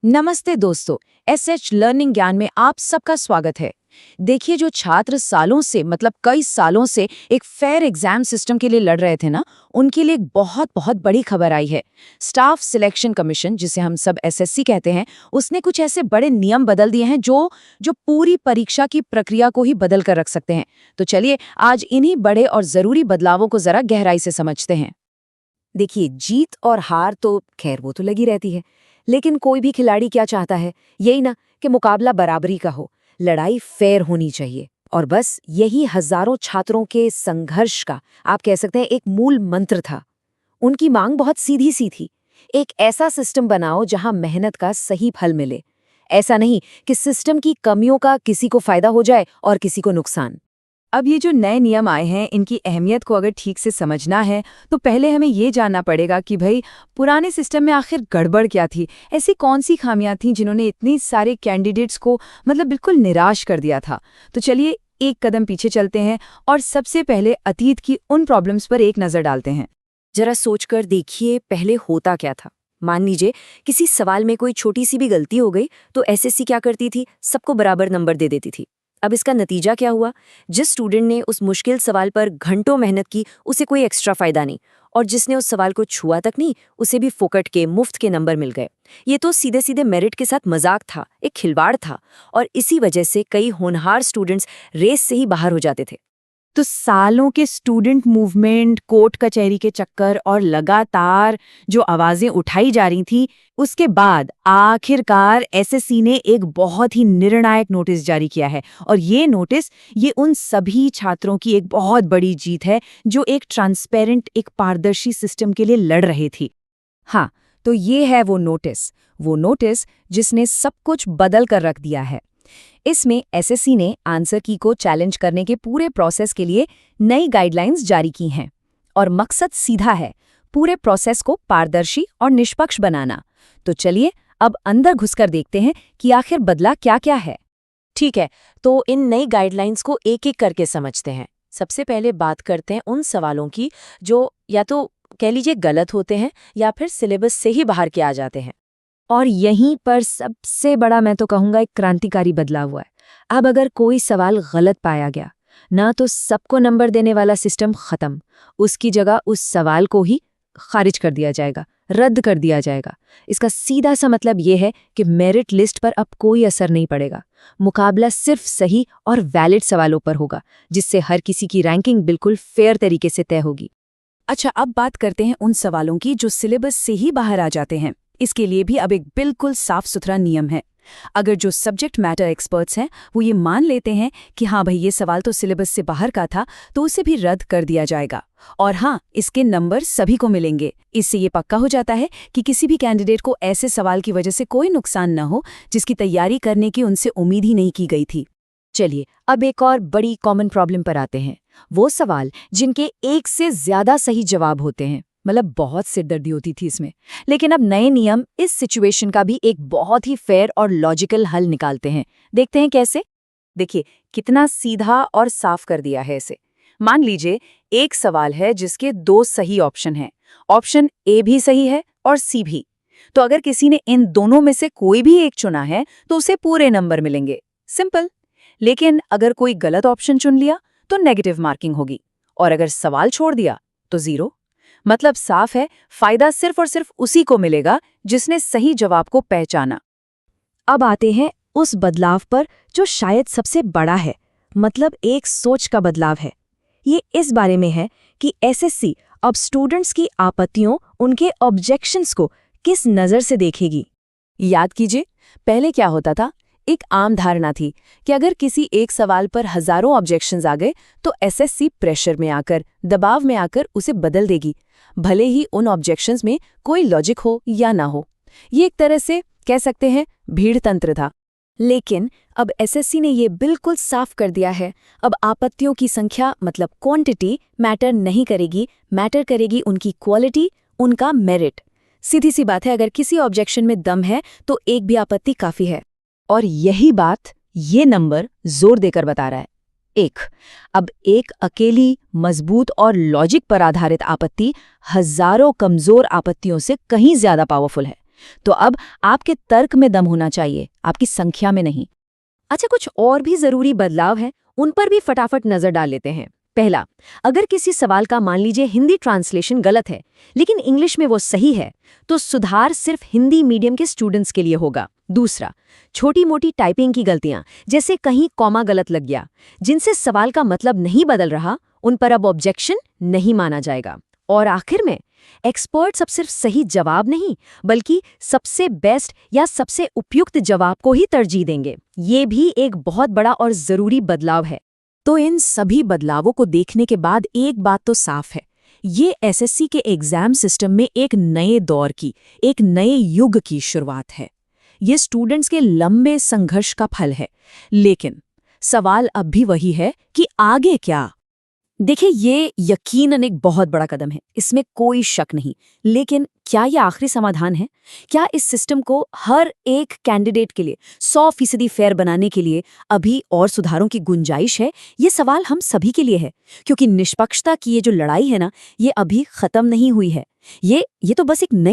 नमस्ते दोस्तों। SH learning ज्ञान में आप सबका स्वागत है। देखिए, जो छात्र सालों से कई सालों से एक फेयर एग्जाम सिस्टम के लिए लड़ रहे थे ना, उनके लिए एक बहुत बहुत बड़ी खबर आई है। स्टाफ सिलेक्शन कमीशन, जिसे हम सब एसएससी कहते हैं, उसने कुछ ऐसे बड़े नियम बदल दिए हैं जो जो पूरी परीक्षा की प्रक्रिया को ही बदल कर रख सकते हैं। तो चलिए आज इन्हीं बड़े और जरूरी बदलावों को जरा गहराई से समझते हैं। देखिए, जीत और हार तो खैर वो तो लगी रहती है, लेकिन कोई भी खिलाड़ी क्या चाहता है? यही ना कि मुकाबला बराबरी का हो, लड़ाई फेयर होनी चाहिए। और बस यही हजारों छात्रों के संघर्ष का, आप कह सकते हैं, एक मूल मंत्र था। उनकी मांग बहुत सीधी सी थी। एक ऐसा सिस्टम बनाओ जहां मेहनत का सही फल मिले। ऐसा नहीं कि सिस्टम की कमियों का किसी को फायदा हो जाए और किसी को नुकसान। अब ये जो नए नियम आए हैं, इनकी अहमियत को अगर ठीक से समझना है तो पहले हमें ये जानना पड़ेगा कि भाई, पुराने सिस्टम में आखिर गड़बड़ क्या थी। ऐसी कौन सी खामियां थीं जिन्होंने इतनी सारे कैंडिडेट्स को बिल्कुल निराश कर दिया था। तो चलिए एक कदम पीछे चलते हैं और सबसे पहले अतीत की उन प्रॉब्लम्स पर एक नज़र डालते हैं। जरा सोचकर देखिए, पहले होता क्या था। मान लीजिए किसी सवाल में कोई छोटी सी भी गलती हो गई तो एसएससी क्या करती थी? सबको बराबर नंबर दे देती थी। अब इसका नतीजा क्या हुआ? जिस स्टूडेंट ने उस मुश्किल सवाल पर घंटों मेहनत की, उसे कोई एक्स्ट्रा फायदा नहीं, और जिसने उस सवाल को छुआ तक नहीं, उसे भी फोकट के, मुफ्त के नंबर मिल गए। ये तो सीधे सीधे मेरिट के साथ मजाक था, एक खिलवाड़ था। और इसी वजह से कई होनहार स्टूडेंट्स रेस से ही बाहर हो जाते थे। तो सालों के स्टूडेंट मूवमेंट, कोर्ट कचहरी के चक्कर और लगातार जो आवाजें उठाई जा रही थी, उसके बाद आखिरकार एसएससी ने एक बहुत ही निर्णायक नोटिस जारी किया है। और ये नोटिस, ये उन सभी छात्रों की एक बहुत बड़ी जीत है जो एक ट्रांसपेरेंट, एक पारदर्शी सिस्टम के लिए लड़ रहे थी। हाँ, तो ये है वो नोटिस जिसने सब कुछ बदल कर रख दिया है। इसमें एसएससी ने आंसर की को चैलेंज करने के पूरे प्रोसेस के लिए नई गाइडलाइंस जारी की हैं। और मकसद सीधा है, पूरे प्रोसेस को पारदर्शी और निष्पक्ष बनाना। तो चलिए अब अंदर घुसकर देखते हैं कि आखिर बदला क्या-क्या है। ठीक है, तो इन नई गाइडलाइंस को एक-एक करके समझते हैं। सबसे पहले बात करते हैं उन सवालों की जो या तो कह लीजिए गलत होते हैं या फिर सिलेबस से ही बाहर के आ जाते हैं। और यहीं पर सबसे बड़ा, मैं तो कहूँगा, एक क्रांतिकारी बदलाव हुआ है। अब अगर कोई सवाल गलत पाया गया ना, तो सबको नंबर देने वाला सिस्टम खत्म। उसकी जगह उस सवाल को ही खारिज कर दिया जाएगा, रद्द कर दिया जाएगा। इसका सीधा सा मतलब ये है कि मेरिट लिस्ट पर अब कोई असर नहीं पड़ेगा। मुकाबला सिर्फ सही और वैलिड सवालों पर होगा, जिससे हर किसी की रैंकिंग बिल्कुल फेयर तरीके से तय होगी। अच्छा, अब बात करते हैं उन सवालों की जो सिलेबस से ही बाहर आ जाते हैं। इसके लिए भी अब एक बिल्कुल साफ सुथरा नियम है। अगर जो सब्जेक्ट मैटर एक्सपर्ट्स हैं वो ये मान लेते हैं कि हाँ भाई, ये सवाल तो सिलेबस से बाहर का था, तो उसे भी रद्द कर दिया जाएगा। और हाँ, इसके नंबर सभी को मिलेंगे। इससे ये पक्का हो जाता है कि किसी भी कैंडिडेट को ऐसे सवाल की वजह से कोई नुकसान न हो जिसकी तैयारी करने की उनसे उम्मीद ही नहीं की गई थी। चलिए अब एक और बड़ी कॉमन प्रॉब्लम पर आते हैं। वो सवाल जिनके एक से ज्यादा सही जवाब होते हैं। बहुत सिरदर्दी होती थी इसमें। लेकिन अब नए नियम इस सिचुएशन का भी एक बहुत ही फेयर और लॉजिकल हल निकालते हैं। देखते हैं कैसे। देखिए कितना सीधा और साफ कर दिया है इसे। मान लीजिए एक सवाल है जिसके दो सही ऑप्शन हैं। ऑप्शन ए भी सही है और सी भी। तो अगर किसी ने इन दोनों में से कोई भी एक चुना है तो उसे पूरे नंबर मिलेंगे। सिंपल। लेकिन अगर कोई गलत ऑप्शन चुन लिया तो नेगेटिव मार्किंग होगी, और अगर सवाल छोड़ दिया तो 0। मतलब साफ है, फायदा सिर्फ और सिर्फ उसी को मिलेगा जिसने सही जवाब को पहचाना। अब आते हैं उस बदलाव पर जो शायद सबसे बड़ा है, एक सोच का बदलाव है। ये इस बारे में है कि एसएससी अब स्टूडेंट्स की आपत्तियों, उनके ऑब्जेक्शंस को किस नज़र से देखेगी। याद कीजिए, पहले क्या होता था? एक आम धारणा थी कि अगर किसी एक सवाल पर हजारों ऑब्जेक्शंस आ गए तो एसएससी प्रेशर में आकर, दबाव में आकर उसे बदल देगी, भले ही उन ऑब्जेक्शंस में कोई लॉजिक हो या ना हो। ये एक तरह से कह सकते हैं भीड़ तंत्र था। लेकिन अब एसएससी ने ये बिल्कुल साफ कर दिया है, अब आपत्तियों की संख्या क्वांटिटी मैटर नहीं करेगी, मैटर करेगी उनकी क्वालिटी, उनका मेरिट। सीधी सी बात है, अगर किसी ऑब्जेक्शन में दम है तो एक भी आपत्ति काफी है। और यही बात ये नंबर जोर देकर बता रहा है। अब एक अकेली, मजबूत और लॉजिक पर आधारित आपत्ति हजारों कमजोर आपत्तियों से कहीं ज्यादा पावरफुल है। तो अब आपके तर्क में दम होना चाहिए, आपकी संख्या में नहीं। अच्छा, कुछ और भी जरूरी बदलाव हैं, उन पर भी फटाफट नजर डाल लेते हैं। पहला, अगर किसी सवाल का मान लीजिए हिंदी ट्रांसलेशन गलत है लेकिन इंग्लिश में वो सही है, तो सुधार सिर्फ हिंदी मीडियम के स्टूडेंट्स के लिए होगा। दूसरा, छोटी मोटी टाइपिंग की गलतियां, जैसे कहीं कॉमा गलत लग गया, जिनसे सवाल का मतलब नहीं बदल रहा, उन पर अब ऑब्जेक्शन नहीं माना जाएगा। और आखिर में, एक्सपर्ट्स अब सिर्फ सही जवाब नहीं बल्कि सबसे बेस्ट या सबसे उपयुक्त जवाब को ही तरजीह देंगे। ये भी एक बहुत बड़ा और जरूरी बदलाव है। तो इन सभी बदलावों को देखने के बाद एक बात तो साफ है, ये एसएससी के एग्जाम सिस्टम में एक नए दौर की, एक नए युग की शुरुआत है। ये स्टूडेंट्स के लंबे संघर्ष का फल है। लेकिन सवाल अब भी वही है कि आगे क्या? देखिए, ये यकीनन एक बहुत बड़ा कदम है, इसमें कोई शक नहीं। लेकिन क्या ये आखिरी समाधान है? क्या इस सिस्टम को हर एक कैंडिडेट के लिए 100% फेयर बनाने के लिए अभी और सुधारों की गुंजाइश है? ये सवाल हम सभी के लिए है, क्योंकि निष्पक्षता की ये जो लड़ाई है ना, ये अभी खत्म नहीं हुई है। ये तो बस एक नई